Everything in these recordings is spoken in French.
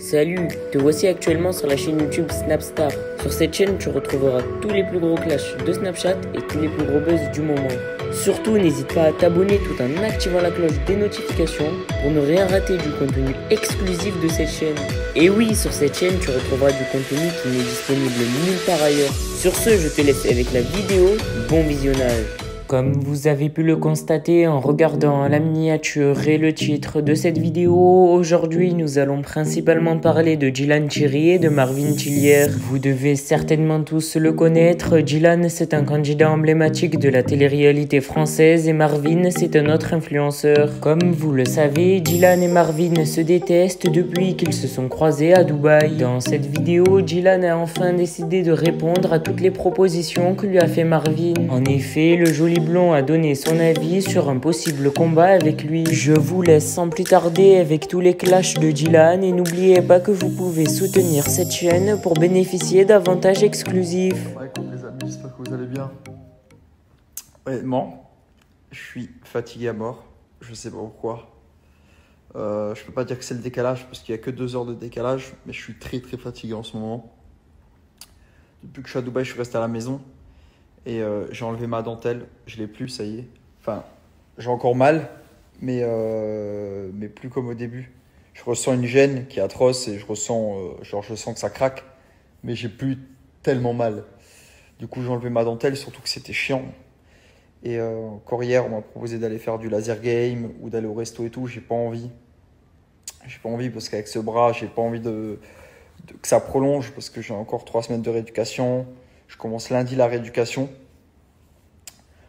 Salut, te voici actuellement sur la chaîne YouTube Snapstar. Sur cette chaîne, tu retrouveras tous les plus gros clashs de Snapchat et tous les plus gros buzz du moment. Surtout, n'hésite pas à t'abonner tout en activant la cloche des notifications pour ne rien rater du contenu exclusif de cette chaîne. Et oui, sur cette chaîne, tu retrouveras du contenu qui n'est disponible nulle part ailleurs. Sur ce, je te laisse avec la vidéo. Bon visionnage. Comme vous avez pu le constater en regardant la miniature et le titre de cette vidéo, aujourd'hui nous allons principalement parler de Dylan Thierry et de Marvin Tillière. Vous devez certainement tous le connaître, Dylan c'est un candidat emblématique de la télé-réalité française et Marvin c'est un autre influenceur. Comme vous le savez, Dylan et Marvin se détestent depuis qu'ils se sont croisés à Dubaï. Dans cette vidéo, Dylan a enfin décidé de répondre à toutes les propositions que lui a fait Marvin. En effet, le joli blond a donné son avis sur un possible combat avec lui. Je vous laisse sans plus tarder avec tous les clashs de Dylan et n'oubliez pas que vous pouvez soutenir cette chaîne pour bénéficier d'avantages exclusifs. Ouais, écoute les amis, j'espère que vous allez bien. Honnêtement, je suis fatigué à mort, je sais pas pourquoi. Je peux pas dire que c'est le décalage parce qu'il y a que 2 heures de décalage, mais je suis très fatigué en ce moment. Depuis que je suis à Dubaï, je suis resté à la maison. Et j'ai enlevé ma dentelle, je l'ai plus, ça y est. Enfin, j'ai encore mal, mais plus comme au début. Je ressens une gêne qui est atroce et je sens que ça craque, mais j'ai plus tellement mal. Du coup, j'ai enlevé ma dentelle, surtout que c'était chiant. Et encore hier, on m'a proposé d'aller faire du laser game ou d'aller au resto et tout. J'ai pas envie. J'ai pas envie parce qu'avec ce bras, j'ai pas envie que ça prolonge parce que j'ai encore 3 semaines de rééducation. Je commence lundi la rééducation.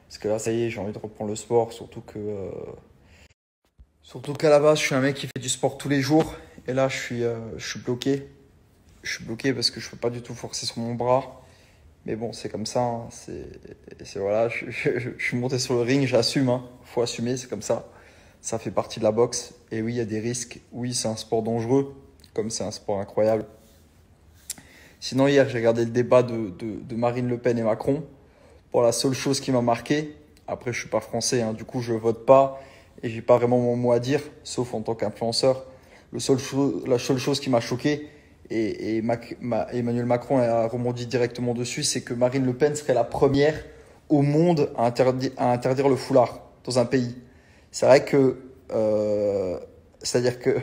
Parce que là, ça y est, j'ai envie de reprendre le sport. Surtout qu'à la base, je suis un mec qui fait du sport tous les jours. Et là, je suis bloqué. Je suis bloqué parce que je ne peux pas du tout forcer sur mon bras. Mais bon, c'est comme ça. Hein. Voilà, je suis monté sur le ring, j'assume. Hein. Faut assumer, c'est comme ça. Ça fait partie de la boxe. Et oui, il y a des risques. Oui, c'est un sport dangereux. Comme c'est un sport incroyable. Sinon, hier, j'ai regardé le débat de Marine Le Pen et Macron. Pour la seule chose qui m'a marqué, après, je suis pas français, hein, du coup, je vote pas et j'ai pas vraiment mon mot à dire, sauf en tant qu'influenceur. La seule chose qui m'a choqué, et Emmanuel Macron a rebondi directement dessus, c'est que Marine Le Pen serait la première au monde à interdire le foulard dans un pays. C'est vrai que, c'est-à-dire que,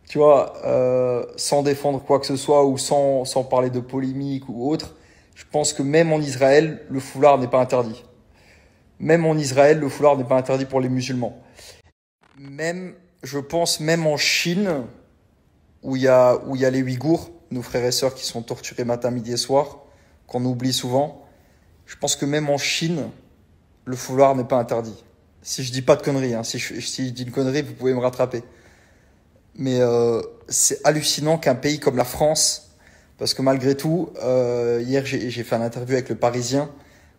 tu vois, sans défendre quoi que ce soit ou sans parler de polémique ou autre, je pense que même en Israël, le foulard n'est pas interdit. Même en Israël, le foulard n'est pas interdit pour les musulmans. Je pense même en Chine, où il y a les Ouïghours, nos frères et sœurs qui sont torturés matin, midi et soir, qu'on oublie souvent. Je pense que même en Chine, le foulard n'est pas interdit. Si je dis pas de conneries, hein, si je dis une connerie, vous pouvez me rattraper. Mais c'est hallucinant qu'un pays comme la France, parce que malgré tout, hier j'ai fait une interview avec le Parisien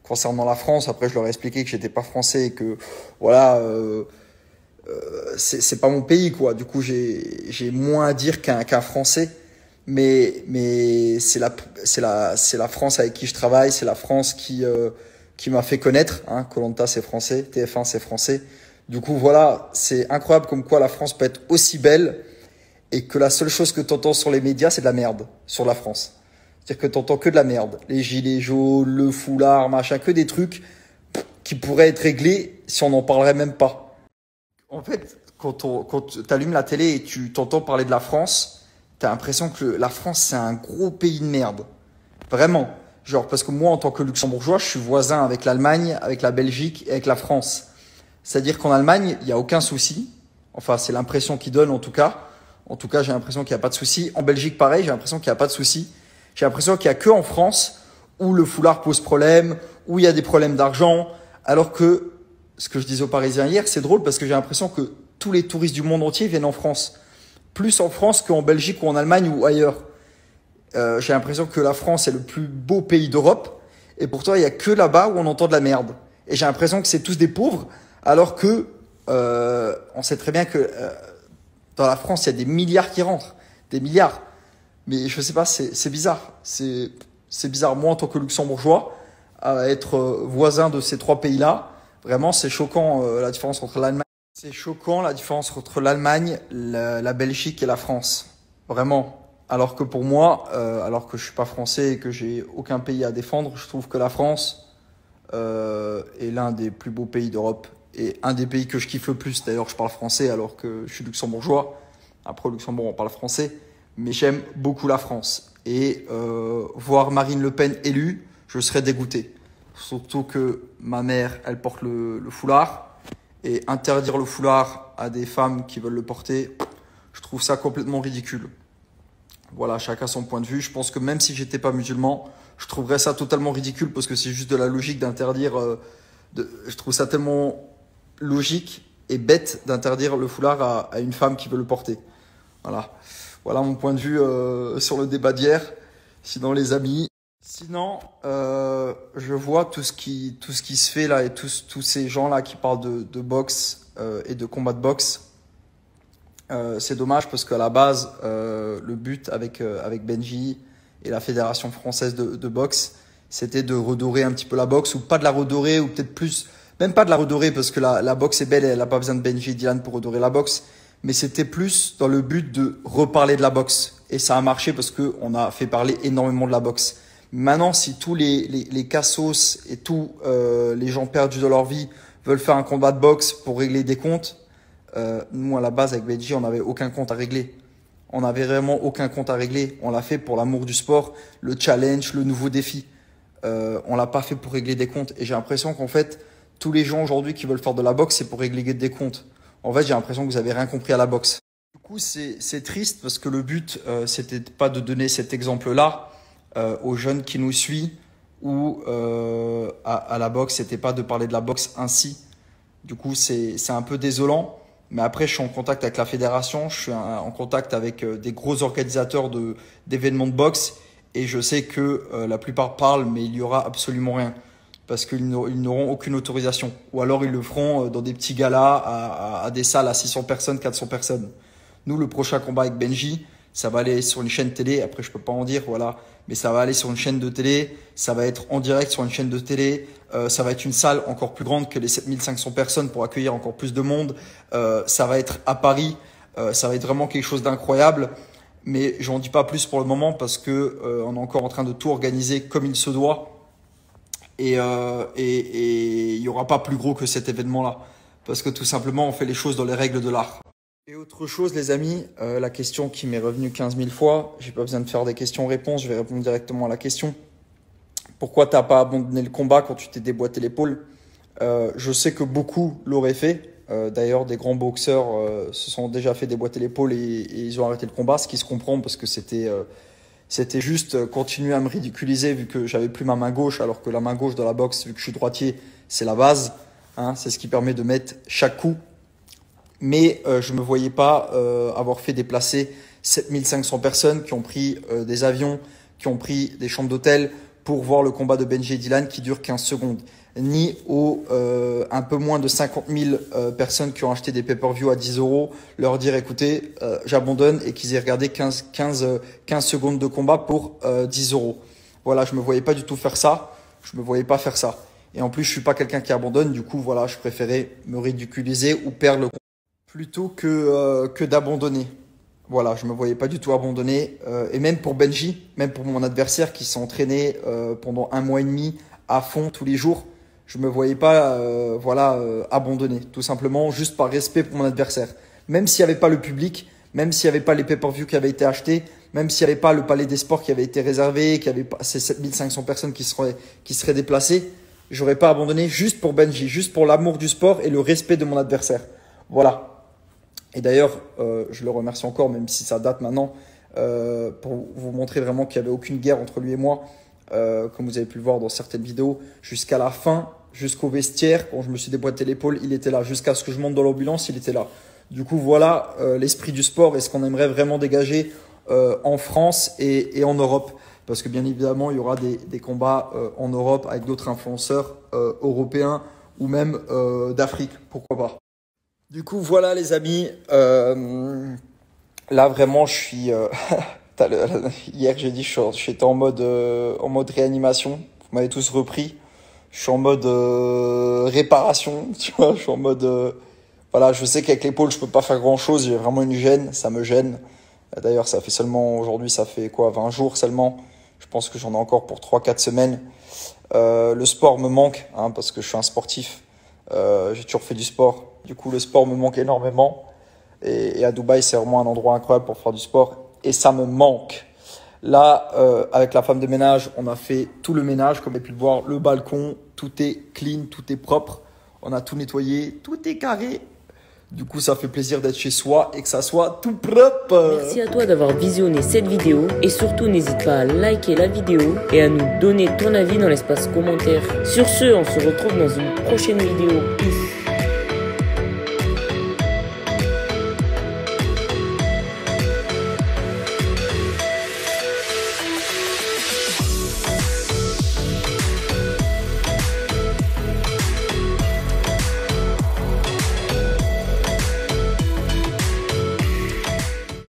concernant la France. Après, je leur ai expliqué que j'étais pas français et que voilà, c'est pas mon pays quoi. Du coup, j'ai moins à dire qu'un Français. Mais c'est la France avec qui je travaille, c'est la France qui m'a fait connaître. Hein, Koh Lanta c'est français, TF1 c'est français. Du coup, voilà, c'est incroyable comme quoi la France peut être aussi belle et que la seule chose que tu entends sur les médias, c'est de la merde sur la France. C'est-à-dire que tu entends que de la merde. Les gilets jaunes, le foulard, machin, que des trucs qui pourraient être réglés si on n'en parlerait même pas. En fait, quand tu allumes la télé et tu t'entends parler de la France, tu as l'impression que la France, c'est un gros pays de merde. Vraiment. Genre, parce que moi, en tant que luxembourgeois, je suis voisin avec l'Allemagne, avec la Belgique et avec la France. C'est-à-dire qu'en Allemagne, il n'y a aucun souci. Enfin, c'est l'impression qu'ils donnent en tout cas. En tout cas, j'ai l'impression qu'il n'y a pas de souci. En Belgique, pareil, j'ai l'impression qu'il n'y a pas de souci. J'ai l'impression qu'il n'y a que en France où le foulard pose problème, où il y a des problèmes d'argent. Alors que, ce que je disais aux Parisiens hier, c'est drôle parce que j'ai l'impression que tous les touristes du monde entier viennent en France. Plus en France qu'en Belgique ou en Allemagne ou ailleurs. J'ai l'impression que la France est le plus beau pays d'Europe. Et pourtant, il n'y a que là-bas où on entend de la merde. Et j'ai l'impression que c'est tous des pauvres. Alors que on sait très bien que dans la France, il y a des milliards qui rentrent. Des milliards. Mais je sais pas, c'est bizarre. C'est bizarre. Moi, en tant que luxembourgeois, à être voisin de ces 3 pays-là, vraiment, c'est choquant la différence entre l'Allemagne. C'est choquant la différence entre l'Allemagne, la Belgique et la France. Vraiment. Alors que pour moi, alors que je suis pas français et que j'ai aucun pays à défendre, je trouve que la France est l'un des plus beaux pays d'Europe et un des pays que je kiffe le plus. D'ailleurs, je parle français alors que je suis luxembourgeois. Après, au Luxembourg, on parle français. Mais j'aime beaucoup la France. Et voir Marine Le Pen élue, je serais dégoûté. Surtout que ma mère, elle porte le foulard. Et interdire le foulard à des femmes qui veulent le porter, je trouve ça complètement ridicule. Voilà, chacun son point de vue. Je pense que même si j'étais pas musulman, je trouverais ça totalement ridicule parce que c'est juste de la logique d'interdire. Je trouve ça tellement logique et bête d'interdire le foulard à une femme qui veut le porter. Voilà, voilà mon point de vue sur le débat d'hier. Sinon, les amis, je vois tout ce qui se fait là et tous ces gens là qui parlent de boxe et de combat de boxe. C'est dommage parce qu'à la base, le but avec Benji et la Fédération française de boxe, c'était de redorer un petit peu la boxe, ou pas de la redorer, ou peut-être plus, même pas de la redorer parce que la boxe est belle et elle n'a pas besoin de Benji et Dylan pour redorer la boxe, mais c'était plus dans le but de reparler de la boxe. Et ça a marché parce qu'on a fait parler énormément de la boxe. Maintenant, si tous les cassos et tous les gens perdus de leur vie veulent faire un combat de boxe pour régler des comptes, nous, à la base, avec Benji, on n'avait aucun compte à régler. On n'avait vraiment aucun compte à régler. On l'a fait pour l'amour du sport, le challenge, le nouveau défi. On l'a pas fait pour régler des comptes. Et j'ai l'impression qu'en fait, tous les gens aujourd'hui qui veulent faire de la boxe, c'est pour régler des comptes. En fait, j'ai l'impression que vous avez rien compris à la boxe. Du coup, c'est triste parce que le but, c'était pas de donner cet exemple-là aux jeunes qui nous suivent ou à la boxe. C'était pas de parler de la boxe ainsi. Du coup, c'est un peu désolant. Mais après, je suis en contact avec la fédération, je suis en contact avec des gros organisateurs d'événements de boxe et je sais que la plupart parlent, mais il y aura absolument rien parce qu'ils n'auront aucune autorisation. Ou alors ils le feront dans des petits galas à des salles à 600 personnes, 400 personnes. Nous, le prochain combat avec Benji, ça va aller sur une chaîne télé. Après, je peux pas en dire, voilà. Mais ça va aller sur une chaîne de télé. Ça va être en direct sur une chaîne de télé. Ça va être une salle encore plus grande que les 7500 personnes pour accueillir encore plus de monde. Ça va être à Paris. Ça va être vraiment quelque chose d'incroyable. Mais j'en dis pas plus pour le moment parce que on est encore en train de tout organiser comme il se doit. Et il y aura pas plus gros que cet événement-là. Parce que tout simplement, on fait les choses dans les règles de l'art. Et autre chose, les amis, la question qui m'est revenue 15 000 fois, j'ai pas besoin de faire des questions-réponses, je vais répondre directement à la question. Pourquoi t'as pas abandonné le combat quand tu t'es déboîté l'épaule? Je sais que beaucoup l'auraient fait. D'ailleurs, des grands boxeurs se sont déjà fait déboîter l'épaule et ils ont arrêté le combat, ce qui se comprend parce que c'était juste continuer à me ridiculiser vu que j'avais plus ma main gauche, alors que la main gauche dans la boxe, vu que je suis droitier, c'est la base. Hein, c'est ce qui permet de mettre chaque coup. Mais je me voyais pas avoir fait déplacer 7500 personnes qui ont pris des avions, qui ont pris des chambres d'hôtel pour voir le combat de Benji et Dylan qui dure 15 secondes. Ni aux un peu moins de 50 000 personnes qui ont acheté des pay-per-view à 10 €, leur dire écoutez, j'abandonne et qu'ils aient regardé 15 secondes de combat pour 10 €. Voilà, je me voyais pas du tout faire ça. Je me voyais pas faire ça. Et en plus, je suis pas quelqu'un qui abandonne. Du coup, voilà, je préférais me ridiculiser ou perdre le combat plutôt que d'abandonner. Voilà, je me voyais pas du tout abandonner. Et même pour Benji, même pour mon adversaire qui s'est entraîné pendant 1 mois et demi à fond tous les jours, je me voyais pas abandonner. Tout simplement, juste par respect pour mon adversaire. Même s'il n'y avait pas le public, même s'il n'y avait pas les pay-per-view qui avaient été achetés, même s'il n'y avait pas le Palais des Sports qui avait été réservé, qu'il y avait pas ces 7500 personnes qui seraient déplacées, j'aurais pas abandonné juste pour Benji, juste pour l'amour du sport et le respect de mon adversaire. Voilà. Et d'ailleurs, je le remercie encore, même si ça date maintenant, pour vous montrer vraiment qu'il n'y avait aucune guerre entre lui et moi, comme vous avez pu le voir dans certaines vidéos, jusqu'à la fin, jusqu'au vestiaire, quand je me suis déboîté l'épaule, il était là. Jusqu'à ce que je monte dans l'ambulance, il était là. Du coup, voilà l'esprit du sport et ce qu'on aimerait vraiment dégager en France et en Europe. Parce que bien évidemment, il y aura des combats en Europe avec d'autres influenceurs européens ou même d'Afrique, pourquoi pas. Du coup, voilà les amis, là vraiment je suis, hier j'ai dit j'étais en mode réanimation, vous m'avez tous repris, je suis en mode réparation, tu vois, je suis en mode, voilà, je sais qu'avec l'épaule je peux pas faire grand chose, j'ai vraiment une gêne, ça me gêne, D'ailleurs, ça fait seulement, aujourd'hui, ça fait quoi, 20 jours seulement. Je pense que j'en ai encore pour 3-4 semaines. Le sport me manque, hein, parce que je suis un sportif. J'ai toujours fait du sport. Du coup, le sport me manque énormément. Et à Dubaï, c'est vraiment un endroit incroyable pour faire du sport. Et ça me manque. Là, avec la femme de ménage, on a fait tout le ménage, comme vous avez pu le voir. Le balcon, tout est clean, tout est propre. On a tout nettoyé, tout est carré. Du coup, ça fait plaisir d'être chez soi et que ça soit tout propre. Merci à toi d'avoir visionné cette vidéo et surtout n'hésite pas à liker la vidéo et à nous donner ton avis dans l'espace commentaire. Sur ce, on se retrouve dans une prochaine vidéo. Peace.